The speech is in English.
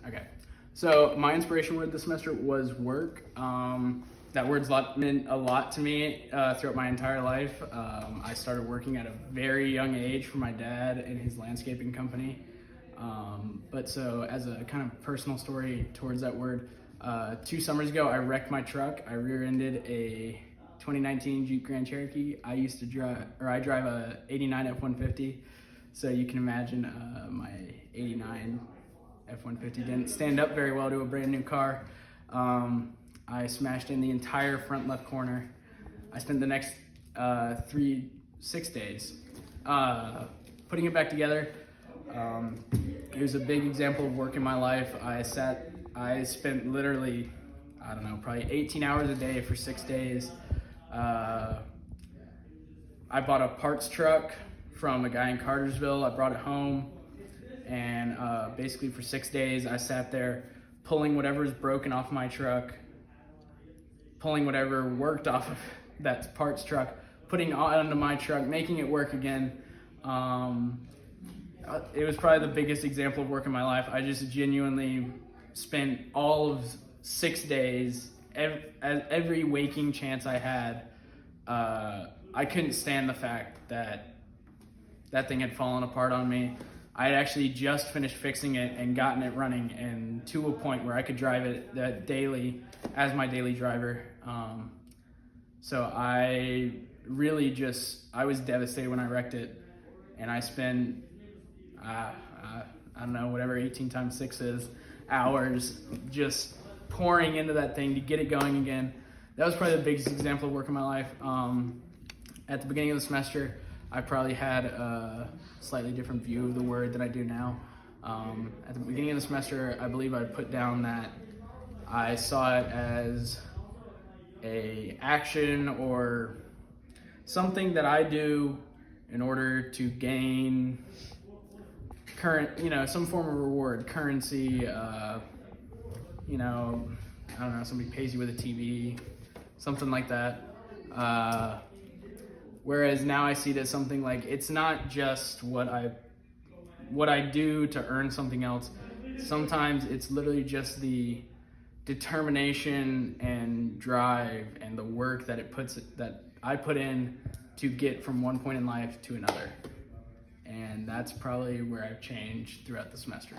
Okay. So my inspiration word this semester was work. That word's meant a lot to me throughout my entire life. I started working at a very young age for my dad in his landscaping company. But so as a kind of personal story towards that word, 2 summers ago, I wrecked my truck. I rear-ended a 2019 Jeep Grand Cherokee. I drive a 89 F-150. So you can imagine my 89 F-150 didn't stand up very well to a brand new car. I smashed in the entire front left corner. I spent the next 6 days putting it back together. It was a big example of work in my life. I spent literally, I don't know, probably 18 hours a day for 6 days. I bought a parts truck from a guy in Cartersville. I brought it home, and basically for 6 days I sat there pulling whatever was broken off my truck, pulling whatever worked off of that parts truck, putting it onto my truck, making it work again. It was probably the biggest example of work in my life. I just genuinely spent all of 6 days, every waking chance I had. I couldn't stand the fact that that thing had fallen apart on me. I had actually just finished fixing it and gotten it running, and to a point where I could drive it daily as my daily driver. So I was devastated when I wrecked it, and I spent, I don't know, whatever 18 times 6 is, hours just pouring into that thing to get it going again. That was probably the biggest example of work in my life. At the beginning of the semester, I probably had a slightly different view of the word than I do now. At the beginning of the semester, I believe I put down that I saw it as a action or something that I do in order to gain some form of reward, currency, I don't know, somebody pays you with a TV, something like that. Whereas now I see it as something like, it's not just what I do to earn something else. Sometimes it's literally just the determination and drive and the work that I put in to get from one point in life to another. And that's probably where I've changed throughout the semester.